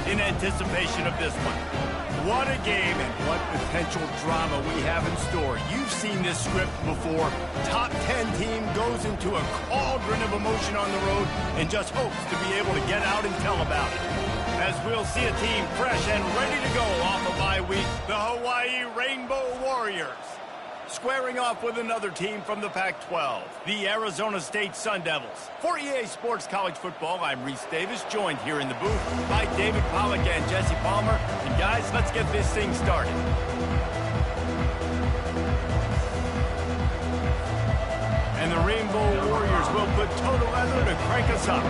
in anticipation of this one. What a game and what potential drama we have in store. You've seen this script before. Top 10 team goes into a cauldron of emotion on the road and just hopes to be able to get out and tell about it. As we'll see a team fresh and ready to go off a bye week, the Hawaii Rainbow Warriors. Squaring off with another team from the Pac-12, the Arizona State Sun Devils. For EA Sports College Football, I'm Reese Davis, joined here in the booth by David Pollack and Jesse Palmer. And guys, let's get this thing started. And the Rainbow Warriors will put total leather to crank us up.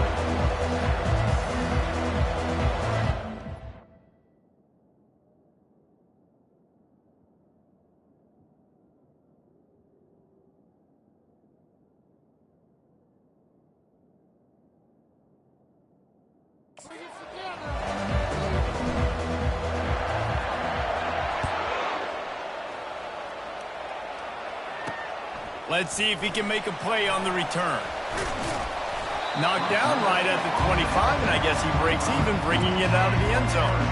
Let's see if he can make a play on the return. Knocked down right at the 25, and I guess he breaks even, bringing it out of the end zone.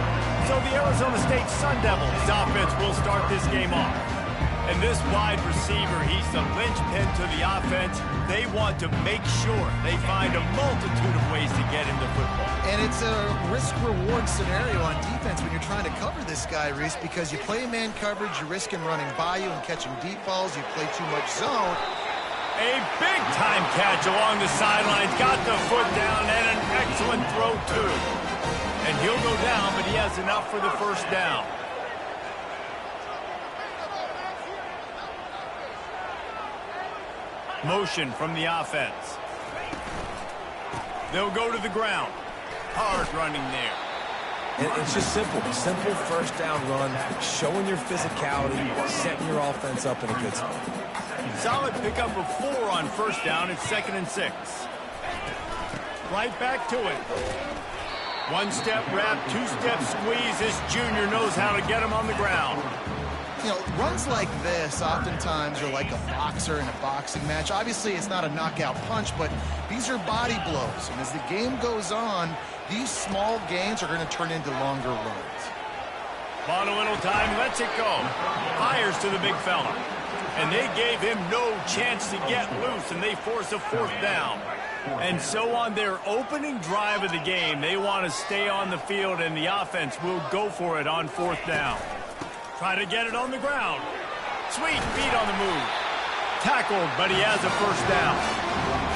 So the Arizona State Sun Devils offense will start this game off. And this wide receiver, he's the linchpin to the offense. They want to make sure they find a multitude of ways to get him the football. And it's a risk-reward scenario on defense when you're trying to cover this guy, Reese, because you play man coverage, you're risking running by you and catching deep balls. You play too much zone. A big-time catch along the sidelines. Got the foot down and an excellent throw, too. And he'll go down, but he has enough for the first down. Motion from the offense. They'll go to the ground. Hard running there. And it's just simple. Simple first down run, showing your physicality, setting your offense up in a good spot. Solid pickup of 4 on first down. It's 2nd and 6. Right back to it. One-step wrap, two-step squeeze. This junior knows how to get him on the ground. You know, runs like this oftentimes are like a boxer in a boxing match. Obviously, it's not a knockout punch, but these are body blows. And as the game goes on, these small gains are going to turn into longer runs. Bought a little time, lets it go. Fires to the big fella. And they gave him no chance to get loose, and they force a 4th down. And so on their opening drive of the game, they want to stay on the field, and the offense will go for it on 4th down. Try to get it on the ground. Sweet feet on the move. Tackled, but he has a first down.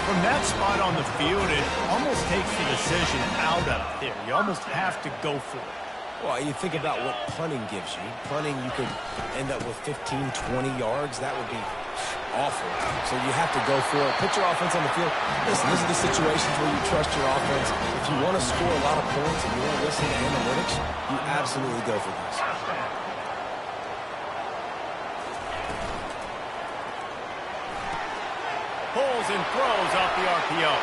From that spot on the field, it almost takes the decision out of there. You almost have to go for it. Well, you think about what punting gives you. Punting, you could end up with 15, 20 yards. That would be awful. So you have to go for it. Put your offense on the field. Listen, these are the situations where you trust your offense. If you want to score a lot of points and you want to listen to analytics, you absolutely go for this. Pulls and throws off the RPO.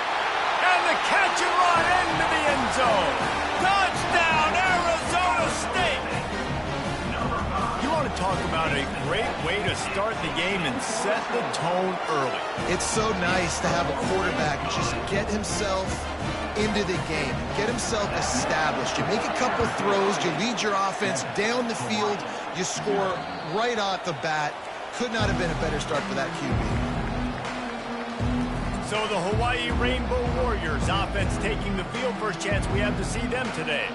And the catch and run into the end zone. Touchdown, Arizona State! You want to talk about a great way to start the game and set the tone early. It's so nice to have a quarterback just get himself into the game, get himself established. You make a couple throws, you lead your offense down the field, you score right off the bat. Could not have been a better start for that QB. So the Hawaii Rainbow Warriors offense taking the field. First chance we have to see them today.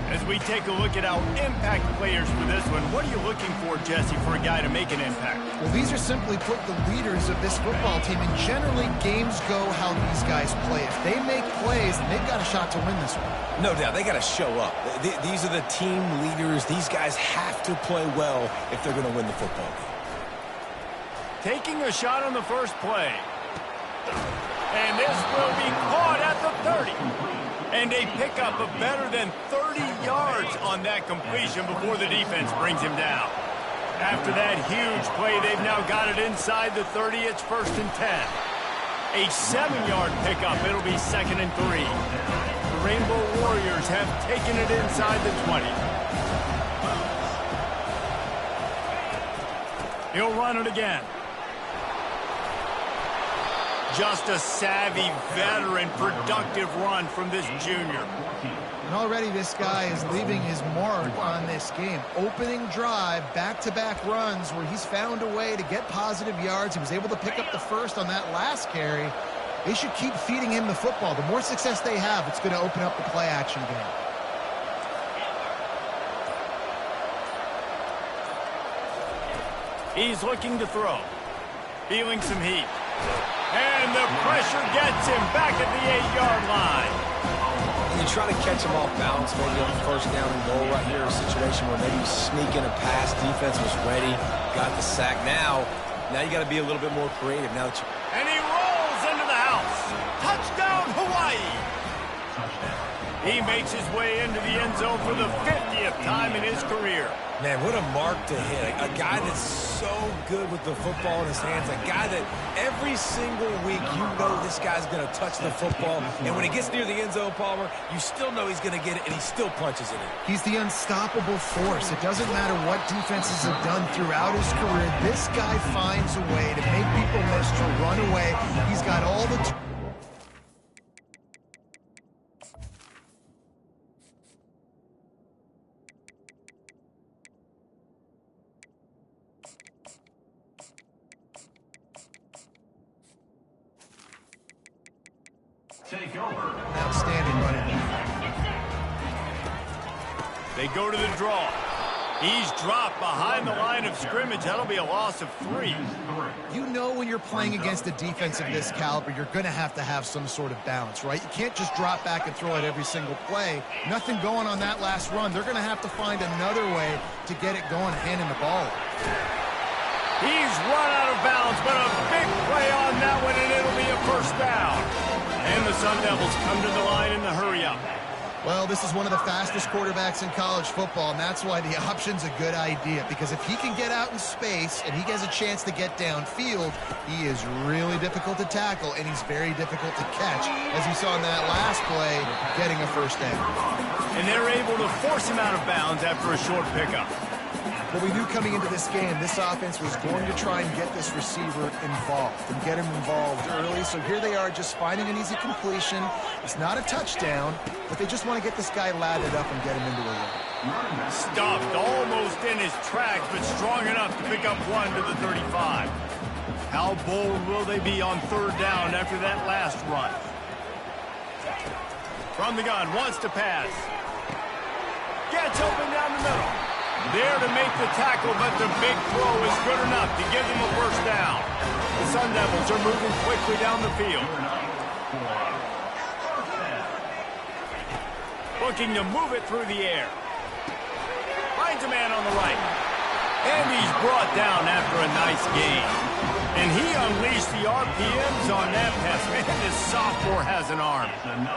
As we take a look at our impact players for this one, what are you looking for, Jesse, for a guy to make an impact? Well, these are simply put the leaders of this football team, and generally games go how these guys play. If they make plays, then they've got a shot to win this one. No doubt, they got to show up. These are the team leaders. These guys have to play well if they're going to win the football game. Taking a shot on the first play. And this will be caught at the 30. And a pickup of better than 30 yards on that completion before the defense brings him down. After that huge play, they've now got it inside the 30. It's 1st and 10. A 7-yard pickup. It'll be 2nd and 3. The Rainbow Warriors have taken it inside the 20. He'll run it again. Just a savvy, veteran, productive run from this junior. And already this guy is leaving his mark on this game. Opening drive, back-to-back runs where he's found a way to get positive yards. He was able to pick up the first on that last carry. They should keep feeding him the football. The more success they have, it's going to open up the play-action game. He's looking to throw. Feeling some heat. And the pressure gets him back at the 8-yard line. You try to catch him off balance, maybe on first down and goal right here, a situation where maybe you sneak in a pass, defense was ready, got the sack. Now you got to be a little bit more creative. Now that you... And he rolls into the house. Touchdown, Hawaii. He makes his way into the end zone for the 50th time in his career. Man, what a mark to hit. A guy that's so good with the football in his hands. A guy that every single week you know this guy's going to touch the football. And when he gets near the end zone, Palmer, you still know he's going to get it, and he still punches it in. He's the unstoppable force. It doesn't matter what defenses have done throughout his career. This guy finds a way to make people miss, to run away. He's got all the... Take over. Outstanding running. They go to the draw. He's dropped behind the line of scrimmage. That'll be a loss of 3. You know when you're playing against a defense of this caliber, you're going to have some sort of balance, right? You can't just drop back and throw it every single play. Nothing going on that last run. They're going to have to find another way to get it going, handing the ball. He's run out of bounds, but a big play on that one, and it'll be a first down. And the Sun Devils come to the line in the hurry-up. Well, this is one of the fastest quarterbacks in college football, and that's why the option's a good idea. Because if he can get out in space and he has a chance to get downfield, he is really difficult to tackle, and he's very difficult to catch, as you saw in that last play, getting a first down. And they're able to force him out of bounds after a short pickup. Well, we knew coming into this game, this offense was going to try and get this receiver involved and get him involved early. So here they are just finding an easy completion. It's not a touchdown, but they just want to get this guy lathered up and get him into a run. Stopped almost in his tracks, but strong enough to pick up 1 to the 35. How bold will they be on third down after that last run? From the gun, wants to pass. Gets open down the middle. There to make the tackle, but the big throw is good enough to give them a first down. The Sun Devils are moving quickly down the field. Looking to move it through the air. Finds a man on the right. And he's brought down after a nice gain. And he unleashed the RPMs on that pass. Man, this sophomore has an arm.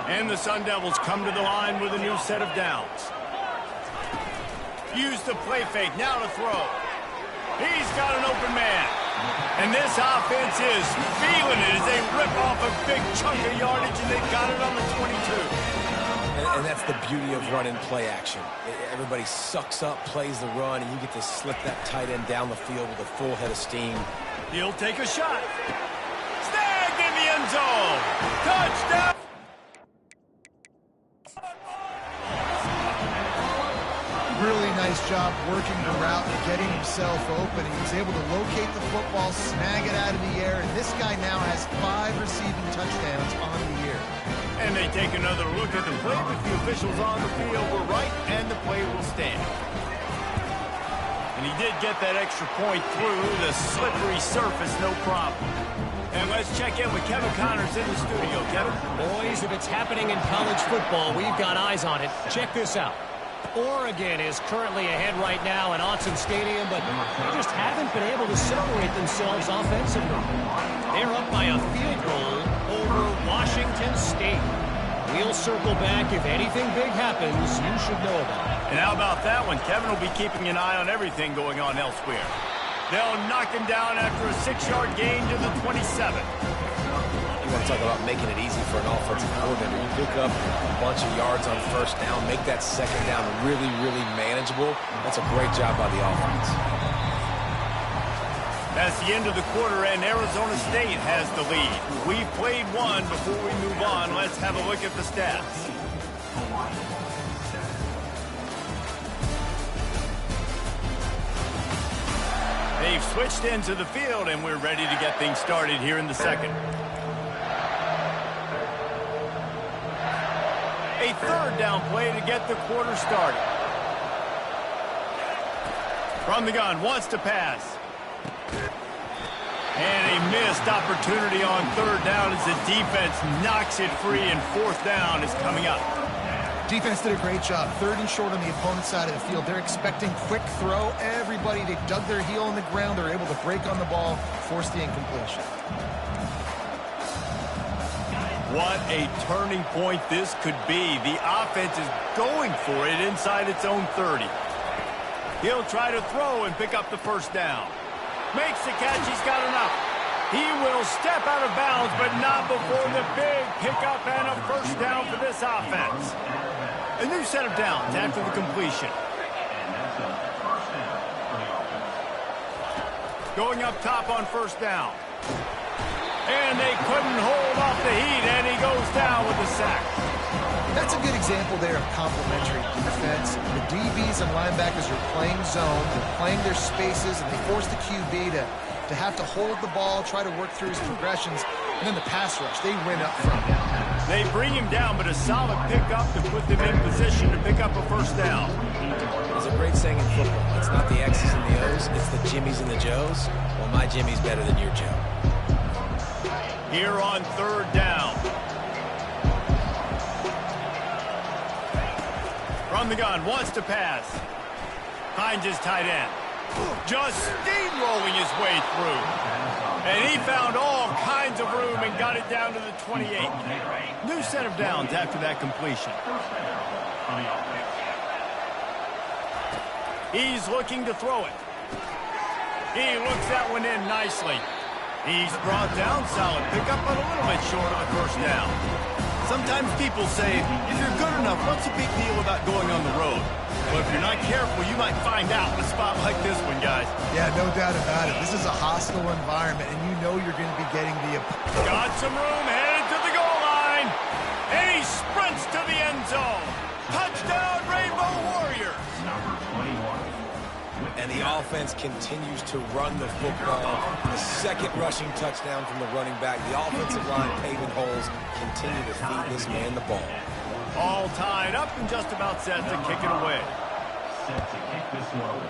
And the Sun Devils come to the line with a new set of downs. Use the play fake, now to throw. He's got an open man. And this offense is feeling it as they rip off a big chunk of yardage, and they've got it on the 22. And that's the beauty of running play action. Everybody sucks up, plays the run, and you get to slip that tight end down the field with a full head of steam. He'll take a shot. Snagged in the end zone. Touchdown. Really nice job working the route and getting himself open. He was able to locate the football, snag it out of the air, and this guy now has 5 receiving touchdowns on the year. And they take another look at the play, but the officials on the field were right, and the play will stand. And he did get that extra point through the slippery surface, no problem. And let's check in with Kevin Connors in the studio. Kevin? Boys, if it's happening in college football, we've got eyes on it. Check this out. Oregon is currently ahead right now in Autzen Stadium, but they just haven't been able to separate themselves offensively. They're up by a field goal over Washington State. We'll circle back. If anything big happens, you should know about it. And how about that one? Kevin will be keeping an eye on everything going on elsewhere. They'll knock him down after a 6-yard gain to the 27. You want to talk about making it easy for an offensive coordinator. You pick up a bunch of yards on first down, make that second down really, really manageable. That's a great job by the offense. That's the end of the quarter, and Arizona State has the lead. We've played one. Before we move on, let's have a look at the stats. They've switched into the field, and we're ready to get things started here in the second. A third down play to get the quarter started. From the gun, wants to pass. And a missed opportunity on third down as the defense knocks it free, and fourth down is coming up. Defense did a great job. Third and short on the opponent's side of the field. They're expecting quick throw. Everybody, they dug their heel in the ground. They're able to break on the ball, force the incompletion. What a turning point this could be. The offense is going for it inside its own 30. He'll try to throw and pick up the first down. Makes the catch. He's got enough. He will step out of bounds, but not before the big pickup and a first down for this offense. A new set of downs after the completion. Going up top on first down. And they couldn't hold off the heat, and he goes down with a sack. That's a good example there of complementary defense. The DBs and linebackers are playing zone, they're playing their spaces, and they force the QB to have to hold the ball, try to work through his progressions, and then the pass rush, they win up front. They bring him down, but a solid pickup to put them in position to pick up a first down. There's a great saying in football. It's not the X's and the O's, it's the Jimmies and the Joes. Well, my Jimmy's better than your Joe. Here on third down. From the gun, wants to pass. Finds his tight end. Just steamrolling his way through. And he found all kinds of room and got it down to the 28. New set of downs after that completion. He's looking to throw it. He looks that one in nicely. He's brought down solid pickup, but a little bit short of the first down. Sometimes people say, if you're good enough, what's the big deal about going on the road? Well, if you're not careful, you might find out in a spot like this one, guys. Yeah, no doubt about it. This is a hostile environment, and you know you're going to be getting the... Got some room, headed to the goal line. And he sprints to the end zone. Touchdown, Rainbow Warriors. Number 21. And the offense continues to run the football. The second rushing touchdown from the running back. The offensive line paving holes continue to feed this man the ball. All tied up and just about set to kick it away. Set to kick this one.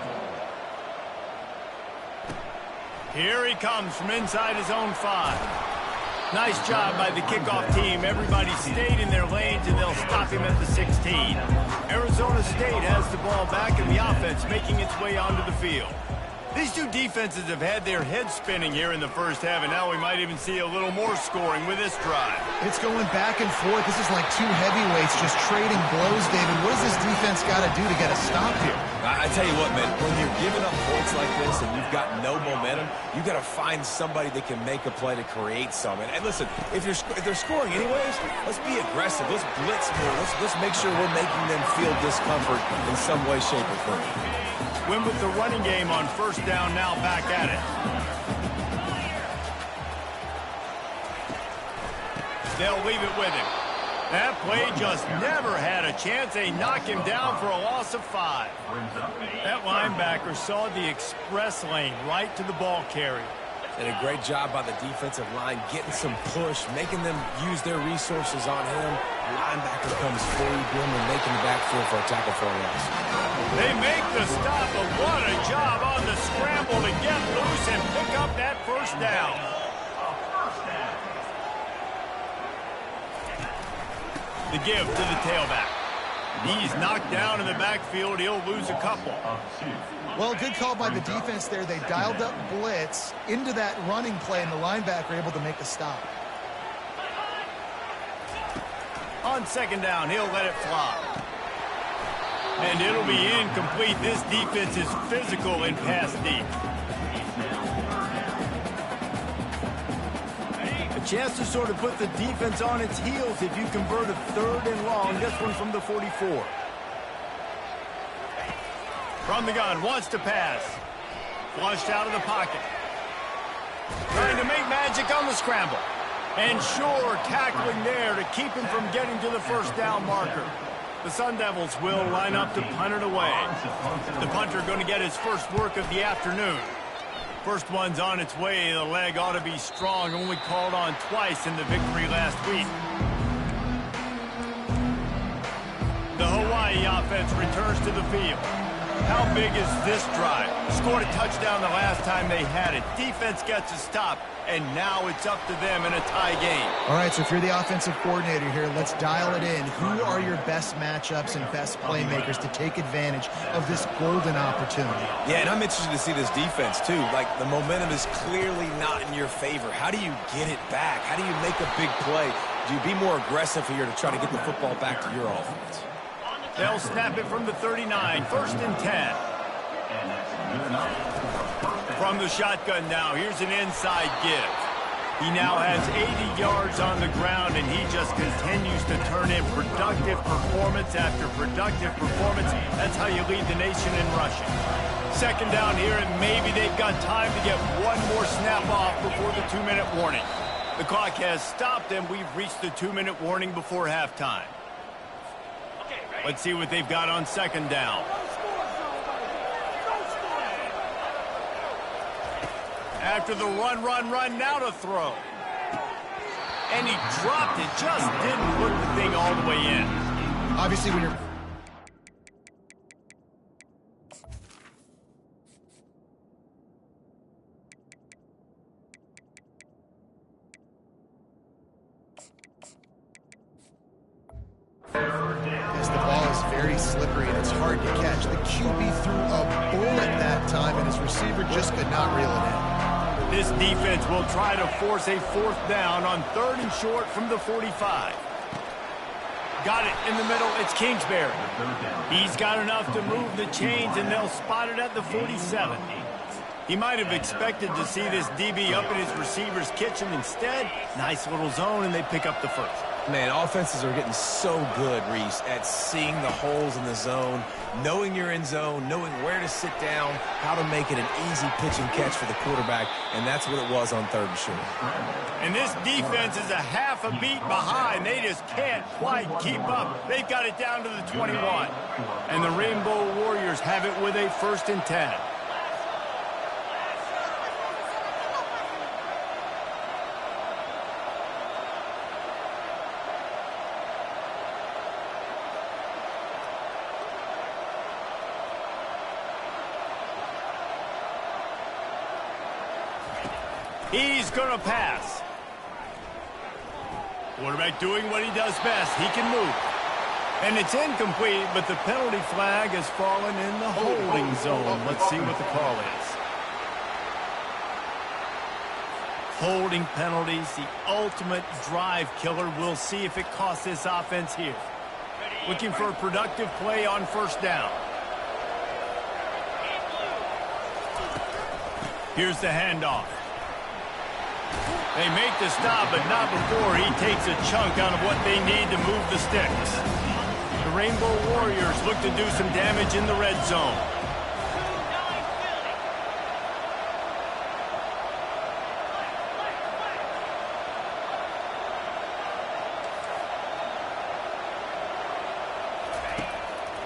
Here he comes from inside his own 5. Nice job by the kickoff team. Everybody stayed in their lanes, and they'll stop him at the 16. Arizona State has the ball back, and the offense making its way onto the field. These two defenses have had their heads spinning here in the first half, and now we might even see a little more scoring with this drive. It's going back and forth. This is like two heavyweights just trading blows, David. What does this defense got to do to get a stop here? I tell you what, man, when you're giving up points like this and you've got no momentum, you got to find somebody that can make a play to create some. And listen, if they're scoring anyways, let's be aggressive. Let's blitz more. Let's make sure we're making them feel discomfort in some way, shape, or form. Win with the running game on first down, now back at it. They'll leave it with him. That play just never had a chance. They knock him down for a loss of 5. That linebacker saw the express lane right to the ball carrier. And a great job by the defensive line, getting some push, making them use their resources on him. Linebacker comes free, boom, and making the backfield for a tackle for a loss. They make the stop, but what a job on the scramble to get loose and pick up that first down. The give to the tailback. He's knocked down in the backfield. He'll lose a couple. Well, good call by the defense there. They dialed up blitz into that running play, and the linebacker able to make the stop. On second down, he'll let it fly. And it'll be incomplete. This defense is physical in pass deep. A chance to sort of put the defense on its heels if you convert a third and long. This one from the 44. From the gun, wants to pass. Flushed out of the pocket. Trying to make magic on the scramble. And sure, tackling there to keep him from getting to the first down marker. The Sun Devils will line up to punt it away. The punter going to get his first work of the afternoon. First one's on its way. The leg ought to be strong. Only called on twice in the victory last week. The Hawaii offense returns to the field. How big is this drive? Scored a touchdown the last time they had it. Defense gets a stop, and now it's up to them in a tie game. All right, so if you're the offensive coordinator here, let's dial it in. Who are your best matchups and best playmakers to take advantage of this golden opportunity? Yeah, and I'm interested to see this defense, too. Like, the momentum is clearly not in your favor. How do you get it back? How do you make a big play? Do you be more aggressive here to try to get the football back to your offense? They'll snap it from the 39, 1st and 10. From the shotgun now, here's an inside give. He now has 80 yards on the ground, and he just continues to turn in productive performance after productive performance. That's how you lead the nation in rushing. Second down here, and maybe they've got time to get one more snap off before the 2-minute warning. The clock has stopped, and we've reached the 2-minute warning before halftime. Let's see what they've got on second down. After the run, now to throw. And he dropped it, just didn't put the thing all the way in. Obviously, when you're... Yes, the ball is very slippery and it's hard to catch. The QB threw a bullet that time and his receiver just could not reel it in. This defense will try to force a 4th down on 3rd and short from the 45. Got it in the middle. It's Kingsbury. He's got enough to move the chains, and they'll spot it at the 47. He might have expected to see this DB up in his receiver's kitchen. Instead, nice little zone, and they pick up the first. Man, offenses are getting so good, Reese, at seeing the holes in the zone, knowing you're in zone, knowing where to sit down, how to make it an easy pitch and catch for the quarterback, and that's what it was on 3rd and short. And this defense is a half a beat behind. They just can't quite keep up. They've got it down to the 21. And the Rainbow Warriors have it with a 1st and 10. He's going to pass. Quarterback doing what he does best. He can move. And it's incomplete, but the penalty flag has fallen in the holding zone. Let's see what the call is. Holding penalties, the ultimate drive killer. We'll see if it costs this offense here. Looking for a productive play on 1st down. Here's the handoff. They make the stop, but not before he takes a chunk out of what they need to move the sticks. The Rainbow Warriors look to do some damage in the red zone.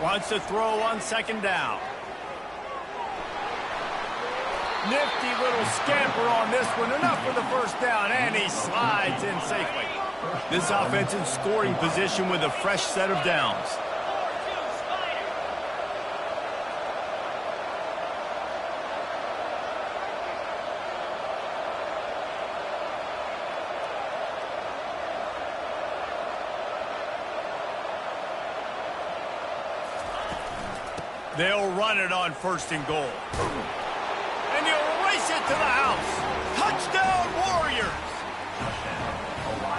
Wants to throw on 2nd down. Nifty little scamper on this one. Enough for the 1st down, and he slides in safely. This offense in scoring position with a fresh set of downs. They'll run it on 1st and goal. And he'll race it to the house. Touchdown, Warriors!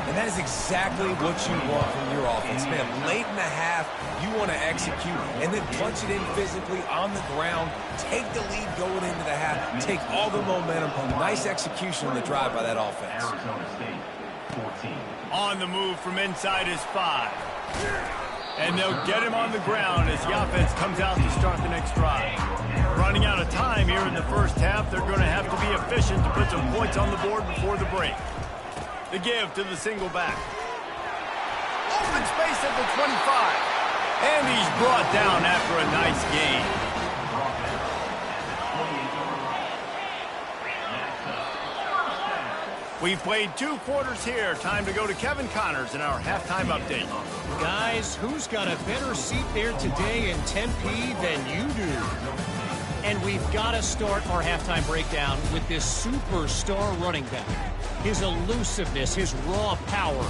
And that is exactly what you want from your offense, man. Late in the half, you want to execute and then punch it in physically on the ground. Take the lead going into the half. Take all the momentum. Nice execution on the drive by that offense. On the move from inside his 5. And they'll get him on the ground as the offense comes out to start the next drive. Running out of time here in the 1st half, they're going to have to be efficient to put some points on the board before the break. The give to the single back. Open space at the 25. And he's brought down after a nice gain. We've played 2 quarters here. Time to go to Kevin Connors in our halftime update. Guys, who's got a better seat there today in Tempe than you do? And we've got to start our halftime breakdown with this superstar running back. His elusiveness, his raw power.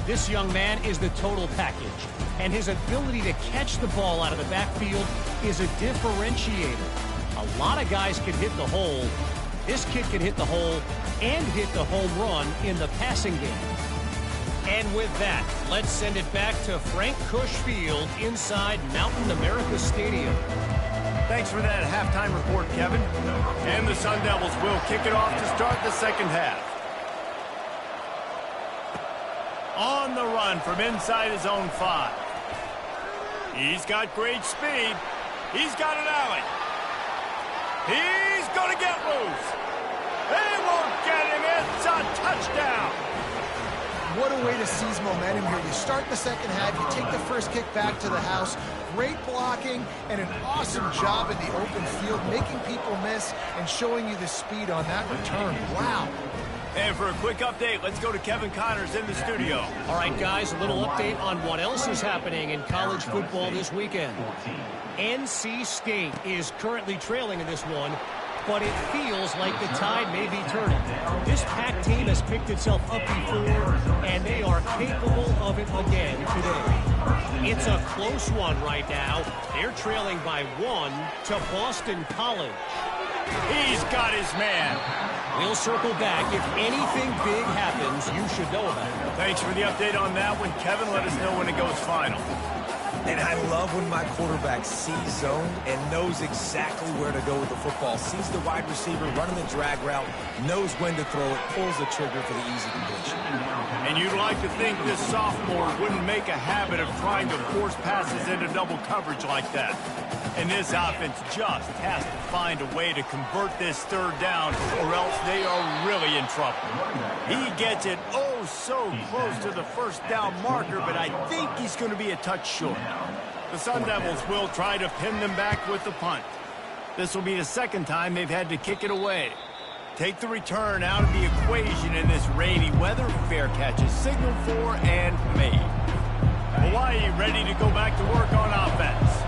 This young man is the total package. And his ability to catch the ball out of the backfield is a differentiator. A lot of guys can hit the hole. This kid can hit the hole and hit the home run in the passing game. And with that, let's send it back to Frank Cush Field inside Mountain America Stadium. Thanks for that halftime report, Kevin. And the Sun Devils will kick it off to start the second half. On the run from inside his own 5. He's got great speed. He's got an alley. He's going to get loose. They won't get him. It's a touchdown. What a way to seize momentum here. You start the second half, you take the first kick back to the house. Great blocking and an awesome job in the open field, making people miss and showing you the speed on that return. Wow. And for a quick update, let's go to Kevin Connors in the studio. All right, guys, a little update on what else is happening in college football this weekend. NC State is currently trailing in this one, but it feels like the tide may be turning. This Pac team has picked itself up before, and they are capable of it again today. It's a close one right now. They're trailing by 1 to Boston College. He's got his man. We'll circle back. If anything big happens, you should know about it. Thanks for the update on that one, Kevin. Let us know when it goes final. And I love when my quarterback sees zone and knows exactly where to go with the football. Sees the wide receiver running the drag route, knows when to throw it, pulls the trigger for the easy completion. And you'd like to think this sophomore wouldn't make a habit of trying to force passes into double coverage like that. And this offense just has to find a way to convert this third down, or else they are really in trouble. He gets it oh so close to the first down marker, but I think he's going to be a touch short. The Sun Devils will try to pin them back with the punt. This will be the second time they've had to kick it away. Take the return out of the equation in this rainy weather. Fair catch is signaled for and made. Hawaii ready to go back to work on offense.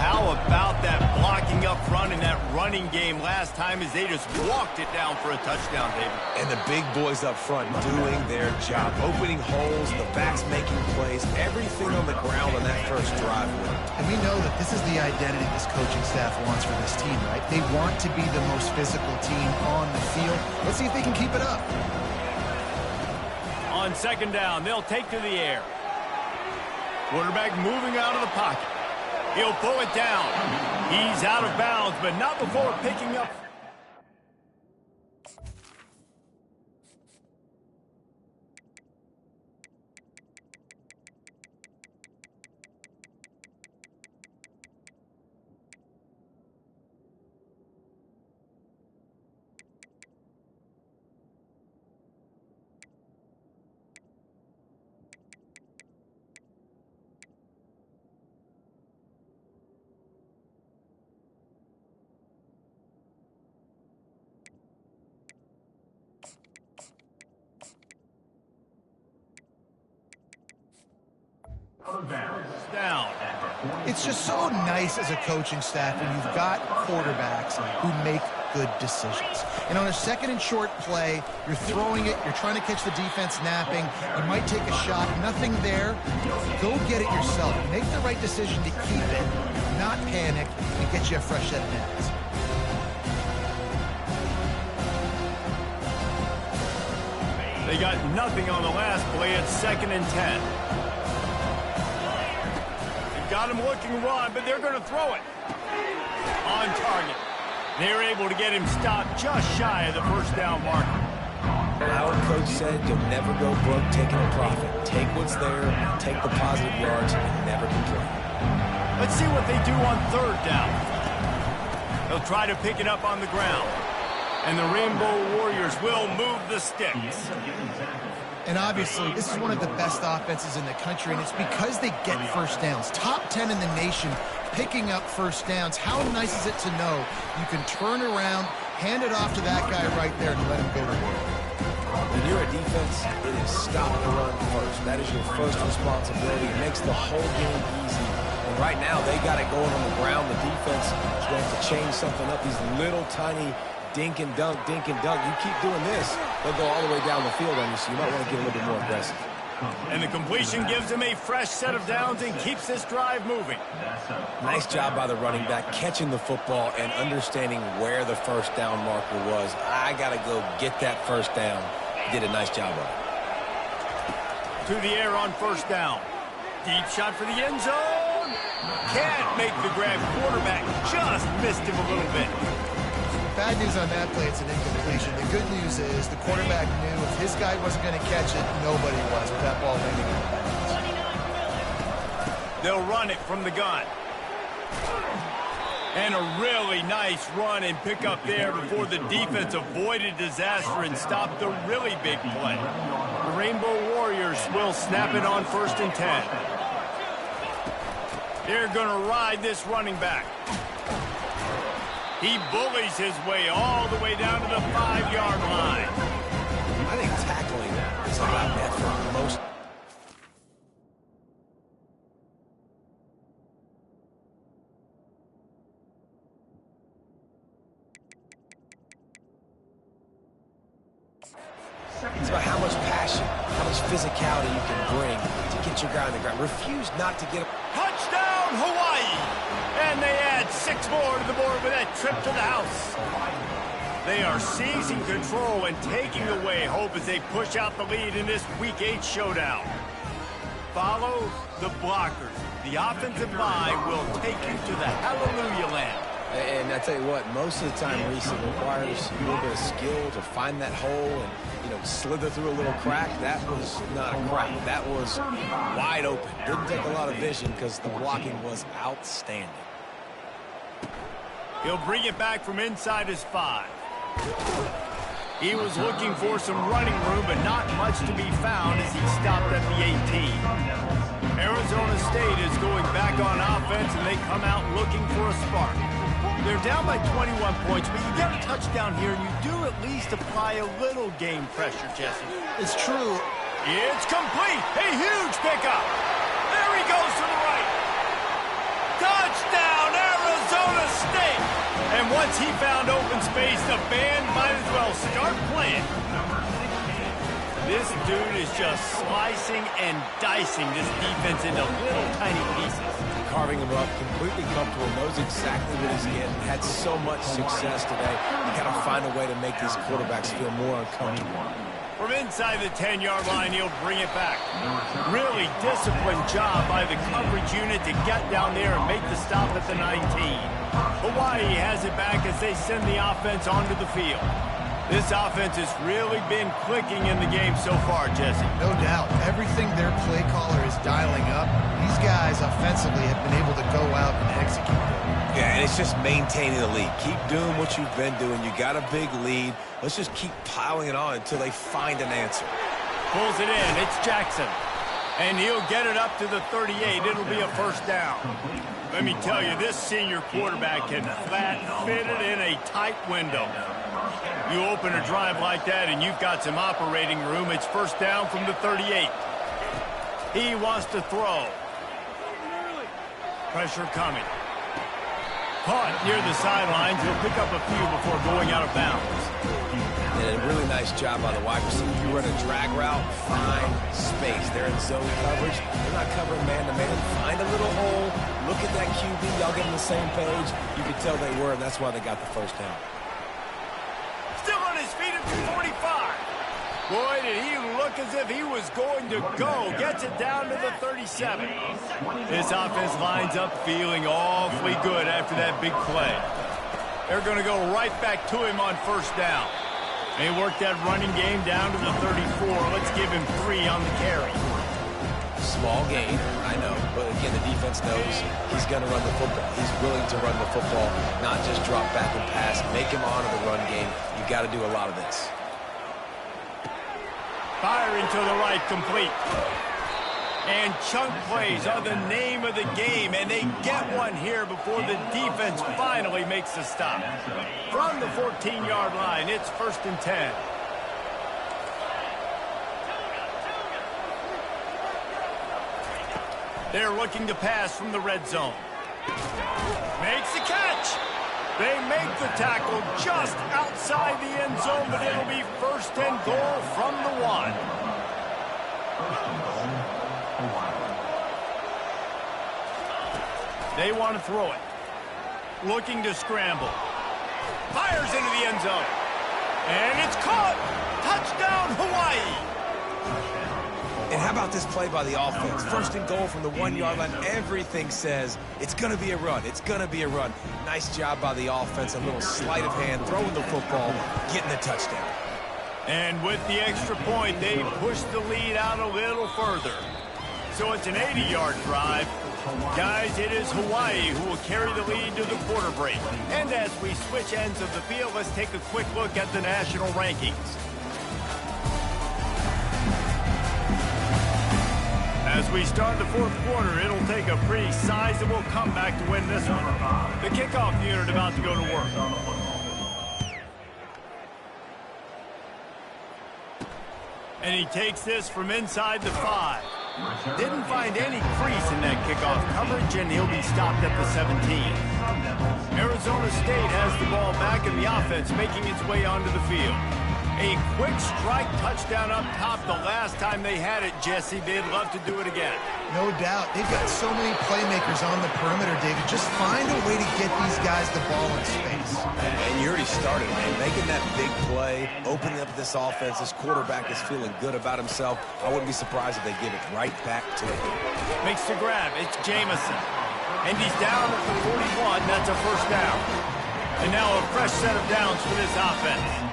How about that blocking up front in that running game last time as they just walked it down for a touchdown, David? And the big boys up front doing their job, opening holes, the backs making plays, everything on the ground on that first drive. And we know that this is the identity this coaching staff wants for this team, right? They want to be the most physical team on the field. Let's see if they can keep it up. On second down, they'll take to the air. Quarterback moving out of the pocket. He'll pull it down. He's out of bounds, but not before picking up. Down. It's just so nice as a coaching staff when you've got quarterbacks who make good decisions. And on a second and short play, you're throwing it, you're trying to catch the defense napping, you might take a shot, nothing there. Go get it yourself. Make the right decision to keep it, not panic, and get you a fresh set of downs. They got nothing on the last play at 2nd and 10. Got him looking run, but they're going to throw it. On target. They're able to get him stopped just shy of the first down marker. Our coach said you'll never go broke taking a profit. Take what's there, take the positive yards, and never complain. Let's see what they do on third down. They'll try to pick it up on the ground. And the Rainbow Warriors will move the sticks. And obviously, this is one of the best offenses in the country, and it's because they get first downs. Top 10 in the nation picking up first downs. How nice is it to know you can turn around, hand it off to that guy right there, and let him go to work. When you're a defense, it is stop the run first. That is your first responsibility. It makes the whole game easy. And right now, they got it going on the ground. The defense is going to have to change something up. These little tiny dink and dunk, dink and dunk. You keep doing this, they'll go all the way down the field on you, so you might want to get a little bit more aggressive. And the completion gives him a fresh set of downs and keeps this drive moving. Nice job by the running back, catching the football and understanding where the first down marker was. I got to go get that first down. Did a nice job of it. To the air on first down. Deep shot for the end zone. Can't make the grab. Quarterback just missed him a little bit. Bad news on that play, it's an incompletion. The good news is the quarterback knew if his guy wasn't going to catch it, nobody was with that ball landing in the bounds. They'll run it from the gun. And a really nice run and pick up there before the defense avoided disaster and stopped the really big play. The Rainbow Warriors will snap it on 1st and 10. They're going to ride this running back. He bullies his way all the way down to the 5-yard line. I think tackling is about effort most. It's about how much passion, how much physicality you can bring to get your guy on the ground. Refuse not to get him. Touchdown, Hawaii! And they add 6 more to the board with that trip to the house. They are seizing control and taking away hope as they push out the lead in this Week 8 showdown. Follow the blockers. The offensive line will take you to the hallelujah land. And I tell you what, most of the time, Reese, it requires a little bit of skill to find that hole and, slither through a little crack. That was not a crack. That was wide open. Didn't take a lot of vision because the blocking was outstanding. He'll bring it back from inside his 5. He was looking for some running room, but not much to be found as he stopped at the 18. Arizona State is going back on offense, and they come out looking for a spark. They're down by 21 points, but you get a touchdown here, and you do at least apply a little game pressure, Jesse. It's true. It's complete. A huge pickup. There he goes to the right. Touchdown, Arizona State. And once he found open space, the band might as well start playing. This dude is just slicing and dicing this defense into little tiny pieces. Carving him up, completely comfortable, knows exactly what he's getting, had so much success today. You got to find a way to make these quarterbacks feel more uncomfortable. From inside the 10-yard line, he'll bring it back. Really disciplined job by the coverage unit to get down there and make the stop at the 19. Hawaii has it back as they send the offense onto the field. This offense has really been clicking in the game so far, Jesse. No doubt. Everything their play caller is dialing up, these guys offensively have been able to go out and execute it. Yeah, and it's just maintaining the lead. Keep doing what you've been doing. You got a big lead. Let's just keep piling it on until they find an answer. Pulls it in. It's Jackson. And he'll get it up to the 38. It'll be a first down. Let me tell you, this senior quarterback can flat fit it in a tight window. You open a drive like that and you've got some operating room. It's first down from the 38. He wants to throw. Pressure coming. Caught near the sidelines. He'll pick up a few before going out of bounds. And a really nice job by the wide receiver. If you run a drag route, find space. They're in zone coverage. They're not covering man-to-man. Find a little hole. Look at that QB. Y'all get on the same page. You can tell they were, and that's why they got the first down. Still on his feet at the 45. Boy, did he look as if he was going to go. Gets it down to the 37. This offense lines up feeling awfully good after that big play. They're going to go right back to him on first down. They work that running game down to the 34. Let's give him 3 on the carry. Small gain, I know, but again, the defense knows he's going to run the football. He's willing to run the football, not just drop back and pass, make him honor the run game. You got to do a lot of this. Firing to the right, complete. And chunk plays are the name of the game, and they get one here before the defense finally makes the stop. From the 14-yard line, it's first and 10. They're looking to pass from the red zone. Makes the catch. They make the tackle just outside the end zone, but it'll be 1st and goal from the 1. They want to throw it. Looking to scramble. Fires into the end zone. And it's caught. Touchdown, Hawaii. And how about this play by the offense? 1st and goal from the 1-yard line. Everything says it's going to be a run. It's going to be a run. Nice job by the offense. A little sleight of hand, throwing the football, getting the touchdown. And with the extra point, they push the lead out a little further. So it's an 80-yard drive. Guys, it is Hawaii who will carry the lead to the quarter break. And as we switch ends of the field, let's take a quick look at the national rankings. As we start the 4th quarter, it'll take a pretty sizable comeback to win this one. The kickoff unit about to go to work. And he takes this from inside the 5. Didn't find any crease in that kickoff coverage, and he'll be stopped at the 17. Arizona State has the ball back, and the offense making its way onto the field. A quick strike touchdown up top the last time they had it, Jesse. They'd love to do it again. No doubt. They've got so many playmakers on the perimeter, David. Just find a way to get these guys the ball in space. And you already started, man. Making that big play, opening up this offense. This quarterback is feeling good about himself. I wouldn't be surprised if they give it right back to him. Makes the grab. It's Jamison. And he's down at the 41. That's a 1st down. And now a fresh set of downs for this offense.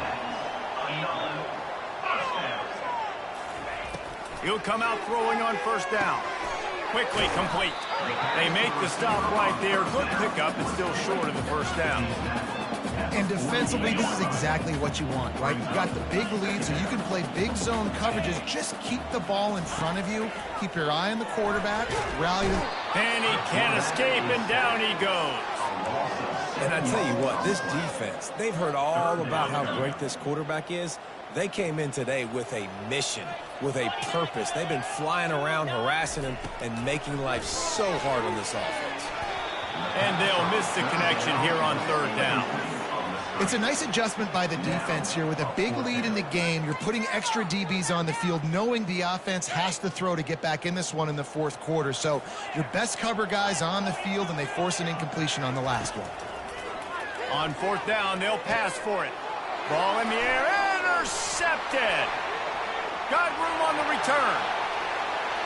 He'll come out throwing on 1st down. Quickly complete. They make the stop right there. Good pickup. It's still short of the 1st down. And defensively, this is exactly what you want, right? You've got the big lead, so you can play big zone coverages. Just keep the ball in front of you. Keep your eye on the quarterback. Rally. And he can't escape, and down he goes. And I tell you what, this defense, they've heard all about how great this quarterback is. They came in today with a mission, with a purpose. They've been flying around, harassing him, and making life so hard on this offense. And they'll miss the connection here on 3rd down. It's a nice adjustment by the defense here. With a big lead in the game, you're putting extra DBs on the field, knowing the offense has to throw to get back in this one in the 4th quarter. So your best cover guys on the field, and they force an incompletion on the last one. On 4th down, they'll pass for it. Ball in the air, intercepted. Got room on the return.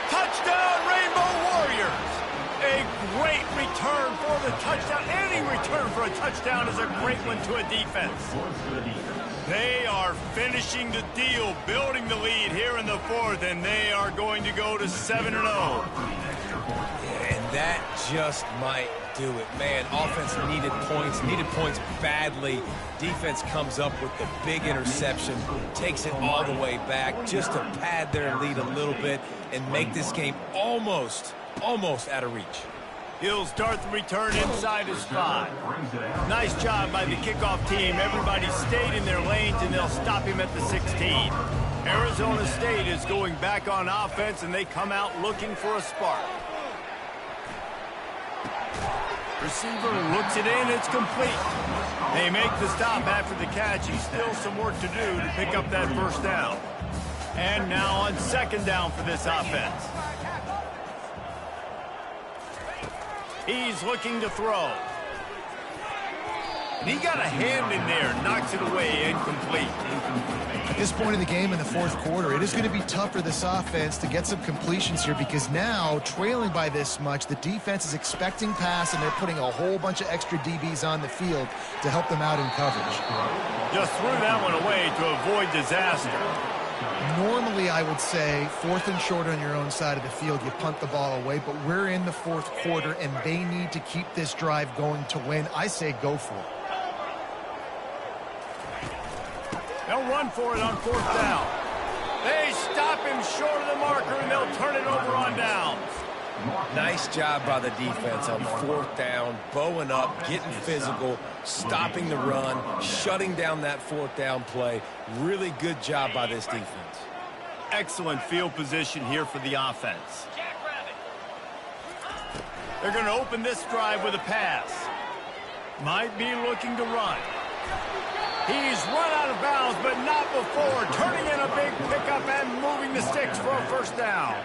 Touchdown, Rainbow Warriors. A great return for the touchdown. Any return for a touchdown is a great one to a defense. They are finishing the deal, building the lead here in the 4th, and they are going to go to 7-0. And that just might do it. Man, offense needed points badly. Defense comes up with the big interception, takes it all the way back just to pad their lead a little bit and make this game almost out of reach. He'll start the return inside his 5. Nice job by the kickoff team. Everybody stayed in their lanes, and they'll stop him at the 16. Arizona State is going back on offense, and they come out looking for a spark. Receiver looks it in. It's complete. They make the stop after the catch. He's still some work to do to pick up that 1st down. And now on 2nd down for this offense. He's looking to throw. And he got a hand in there, knocks it away, incomplete. At this point in the game in the 4th quarter, it is going to be tough for this offense to get some completions here, because now, trailing by this much, the defense is expecting pass, and they're putting a whole bunch of extra DBs on the field to help them out in coverage. Just threw that one away to avoid disaster. Normally, I would say 4th and short on your own side of the field, you punt the ball away, but we're in the 4th quarter, and they need to keep this drive going to win. I say go for it. They'll run for it on 4th down. They stop him short of the marker, and they'll turn it over on downs. Nice job by the defense on 4th down, bowing up, getting physical, stopping the run, shutting down that 4th down play. Really good job by this defense. Excellent field position here for the offense. They're going to open this drive with a pass. Might be looking to run. He's run out of bounds, but not before. Turning in a big pickup and moving the sticks for a first down.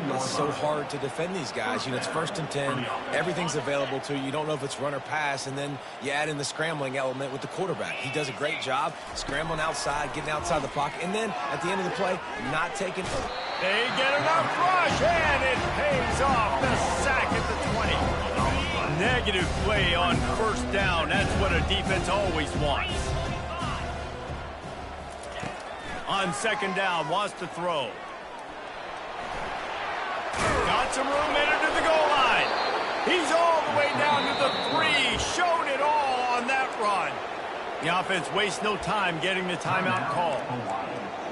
It's so hard to defend these guys. You know, it's 1st and 10. Everything's available to you. You don't know if it's run or pass, and then you add in the scrambling element with the quarterback. He does a great job scrambling outside, getting outside the pocket, and then at the end of the play, not taking. They get enough rush, and it pays off. The sack at the 20. Negative play on first down. That's what a defense always wants. On 2nd down, wants to throw. Got some room into the goal line. He's all the way down to the 3. Showed it all on that run. The offense wastes no time getting the timeout call.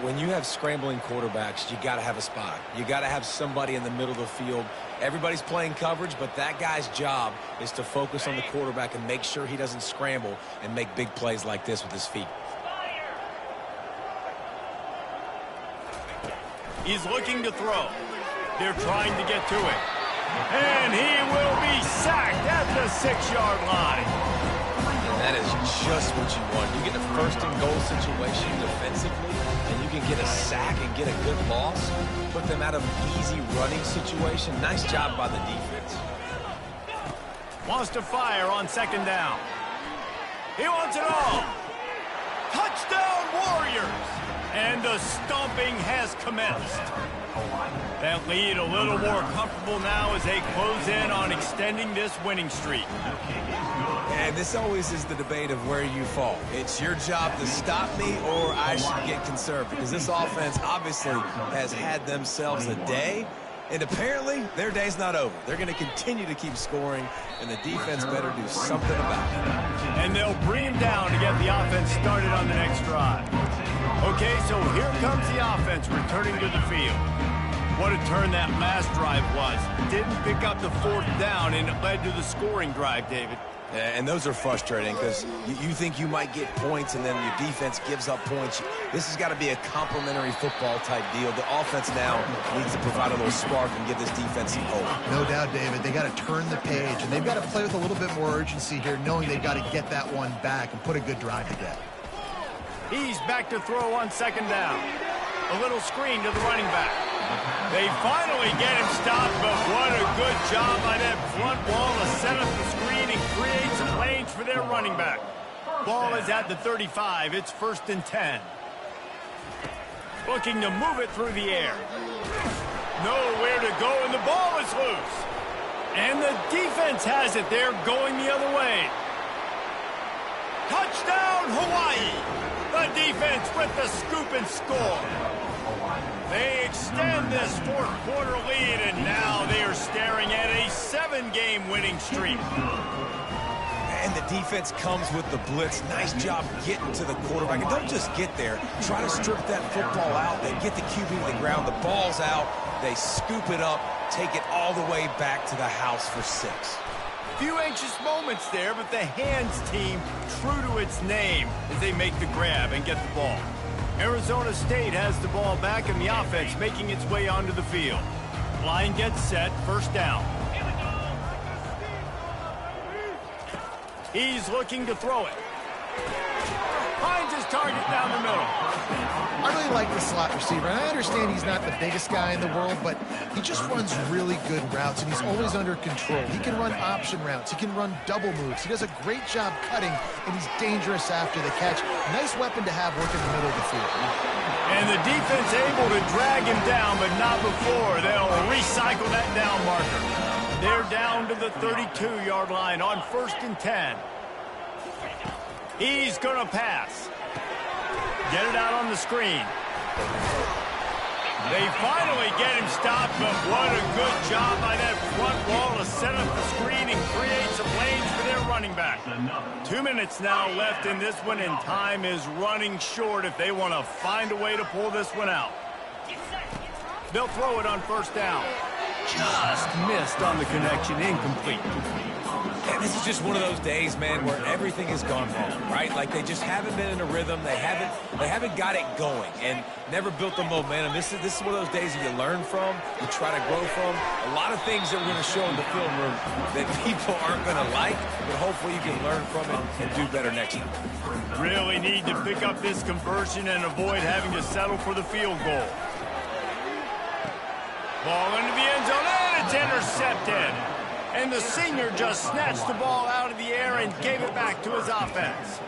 When you have scrambling quarterbacks, you got to have a spot. You got to have somebody in the middle of the field. Everybody's playing coverage, but that guy's job is to focus on the quarterback and make sure he doesn't scramble and make big plays like this with his feet. He's looking to throw. They're trying to get to it. And he will be sacked at the 6-yard line. And that is just what you want. You get a 1st and goal situation defensively, and you can get a sack and get a good loss, put them out of an easy running situation. Nice job by the defense. Wants to fire on 2nd down. He wants it all. Touchdown, Warriors! And the stomping has commenced. That lead a little more comfortable now as they close in on extending this winning streak. And this always is the debate of where you fall. It's your job to stop me or I should get conserved, because this offense obviously has had themselves a day, and apparently their day's not over. They're going to continue to keep scoring, and the defense better do something about it. And they'll bring him down to get the offense started on the next drive. Okay, so here comes the offense returning to the field. What a turn that last drive was. Didn't pick up the 4th down, and it led to the scoring drive, David. And those are frustrating because you think you might get points and then your defense gives up points. This has got to be a complementary football type deal. The offense now needs to provide a little spark and give this defense some hope. No doubt, David. They got to turn the page, and they've got to play with a little bit more urgency here, knowing they've got to get that one back and put a good drive together. He's back to throw on 2nd down. A little screen to the running back. They finally get him stopped, but what a good job by that front wall to set up the screen and create some lanes for their running back. Ball is at the 35. It's 1st and 10. Looking to move it through the air. Nowhere to go, and the ball is loose. And the defense has it. They're going the other way. Touchdown, Hawaii! The defense with the scoop and score. They extend this 4th quarter lead, and now they are staring at a 7-game winning streak. And the defense comes with the blitz. Nice job getting to the quarterback. And don't just get there. Try to strip that football out. They get the QB to the ground. The ball's out. They scoop it up, take it all the way back to the house for 6. Few anxious moments there, but the hands team true to its name as they make the grab and get the ball. Arizona State has the ball back, and the offense making its way onto the field. Line gets set, 1st down. He's looking to throw it. Finds his target down the middle. I really like the slot receiver, and I understand he's not the biggest guy in the world, but he just runs really good routes, and he's always under control. He can run option routes. He can run double moves. He does a great job cutting, and he's dangerous after the catch. Nice weapon to have working in the middle of the field. And the defense able to drag him down, but not before. They'll recycle that down marker. They're down to the 32-yard line on 1st and 10. He's going to pass. Get it out on the screen. They finally get him stopped, but what a good job by that front wall to set up the screen and create some lanes for their running back. 2 minutes now left in this one, and time is running short if they want to find a way to pull this one out. They'll throw it on 1st down. Just missed on the connection, incomplete. And this is just one of those days, man, where everything has gone wrong, right? Like they just haven't been in a rhythm. They haven't got it going and never built the momentum. This is one of those days that you learn from, you try to grow from. A lot of things that we're going to show in the film room that people aren't going to like, but hopefully you can learn from it and do better next time. Really need to pick up this conversion and avoid having to settle for the field goal. Ball into the end zone, and it's intercepted. And the senior just snatched the ball out of the air and gave it back to his offense.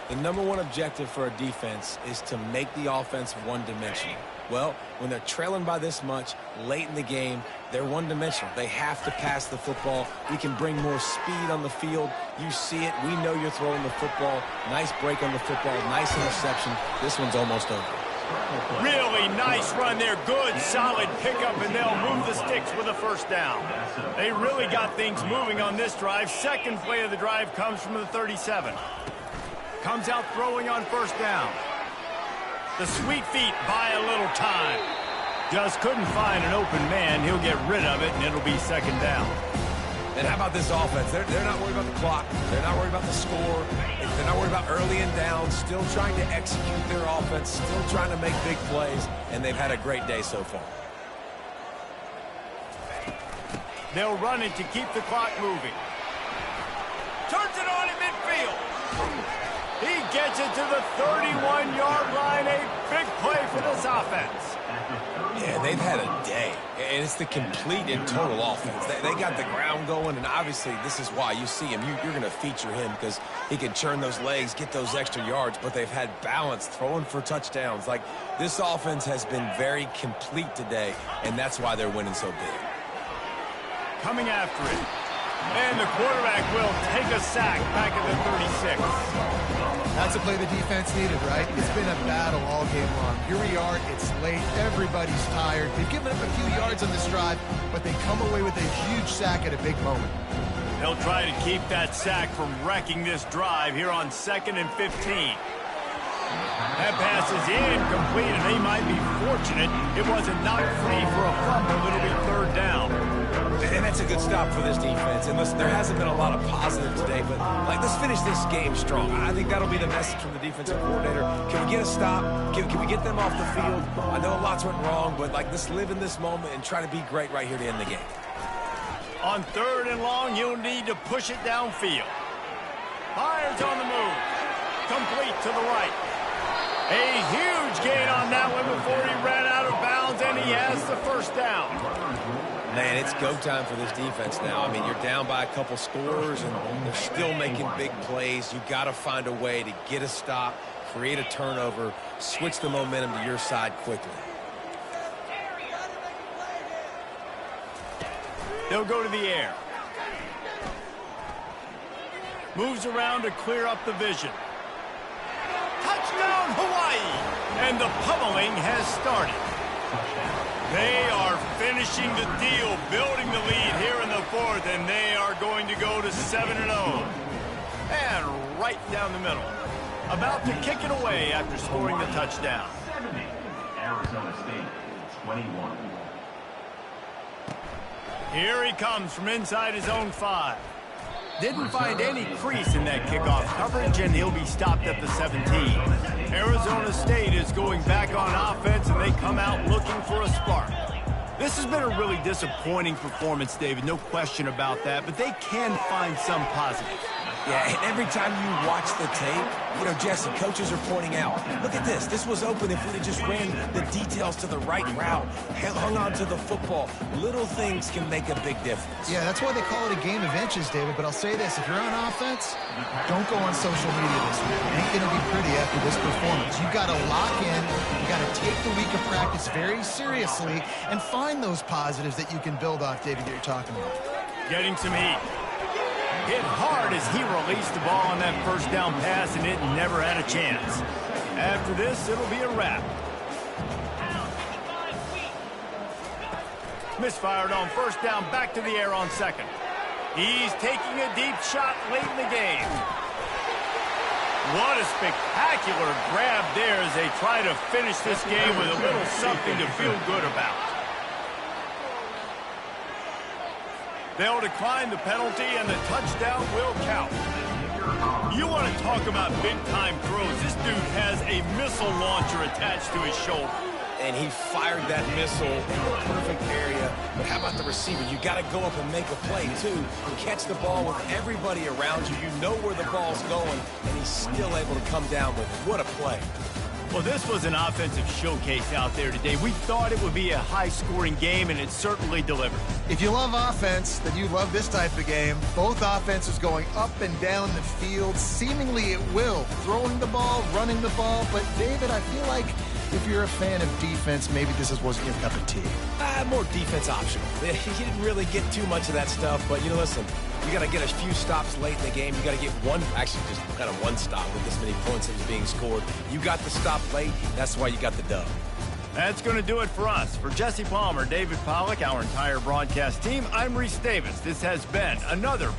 The number one objective for a defense is to make the offense one-dimensional. Well, when they're trailing by this much late in the game, they're one-dimensional. They have to pass the football. We can bring more speed on the field. You see it. We know you're throwing the football. Nice break on the football. Nice interception. This one's almost over. Really nice run there. Good, solid pickup, and they'll move the sticks with a first down. They really got things moving on this drive. Second play of the drive comes from the 37. Comes out throwing on first down. The sweet feet buy a little time. Just couldn't find an open man. He'll get rid of it, and it'll be second down. And how about this offense? They're not worried about the clock. They're not worried about the score. They're not worried about early and down. Still trying to execute their offense. Still trying to make big plays. And they've had a great day so far. They'll run it to keep the clock moving. Turns it on in midfield. He gets it to the 31-yard line. A big play for this offense. Yeah, they've had a day, and it's the complete and total offense. They got the ground going, and obviously this is why you see him. You're going to feature him because he can churn those legs, get those extra yards, but they've had balance, throwing for touchdowns. Like, this offense has been very complete today, and that's why they're winning so big. Coming after it, and the quarterback will take a sack back at the 36. That's a play the defense needed, right? It's been a battle all game long. Here we are. It's late. Everybody's tired. They've given up a few yards on this drive, but they come away with a huge sack at a big moment. They'll try to keep that sack from wrecking this drive here on 2nd and 15. That pass is incomplete, and they might be fortunate it wasn't knocked free for a fumble. It'll be third down. And that's a good stop for this defense. And listen, there hasn't been a lot of positive today, but let's finish this game strong. I think that'll be the message from the defensive coordinator. Can we get a stop? Can we get them off the field? I know lots went wrong, but let's live in this moment and try to be great right here to end the game. On 3rd and long, you'll need to push it downfield. Fires on the move. Complete to the right. A huge gain on that one before he ran out of bounds, and he has the first down. Man, it's go time for this defense now. I mean, you're down by a couple scores, and they're still making big plays. You've got to find a way to get a stop, create a turnover, switch the momentum to your side quickly. They'll go to the air. Moves around to clear up the vision. Touchdown, Hawaii! And the pummeling has started. They are finishing the deal, building the lead here in the 4th, and they are going to go to 7-0. And right down the middle. About to kick it away after scoring the touchdown. Arizona State, 21. Here he comes from inside his own 5. Didn't find any crease in that kickoff coverage, and he'll be stopped at the 17. Arizona State is going back on offense, and they come out looking for a spark. This has been a really disappointing performance, David, no question about that, but they can find some positive. Yeah, and every time you watch the tape, Jesse, coaches are pointing out, look at this. This was open if we'd have just ran the details to the right route, hung on to the football. Little things can make a big difference. Yeah, that's why they call it a game of inches, David. But I'll say this, if you're on offense, don't go on social media this week. It ain't going to be pretty after this performance. You've got to lock in. You've got to take the week of practice very seriously and find those positives that you can build off, David, that you're talking about. Getting some heat. Hit hard as he released the ball on that first down pass, and it never had a chance. After this, it'll be a wrap. Misfired on first down, back to the air on 2nd. He's taking a deep shot late in the game. What a spectacular grab there as they try to finish this game with a little something to feel good about. They'll decline the penalty, and the touchdown will count. You want to talk about big-time throws. This dude has a missile launcher attached to his shoulder. And he fired that missile in the perfect area. But how about the receiver? You got to go up and make a play, too. Catch the ball with everybody around you. You know where the ball's going, and he's still able to come down with it. What a play. Well, this was an offensive showcase out there today. We thought it would be a high-scoring game, and it certainly delivered. If you love offense, then you love this type of game. Both offenses going up and down the field, seemingly at will. Throwing the ball, running the ball. But, David, I feel like if you're a fan of defense, maybe this wasn't your cup of tea. More defense optional. He didn't really get too much of that stuff, but, listen, you got to get a few stops late in the game. You got to get actually just kind of one stop with this many points that was being scored. You got the stop late. That's why you got the dub. That's going to do it for us. For Jesse Palmer, David Pollack, our entire broadcast team, I'm Reese Davis. This has been another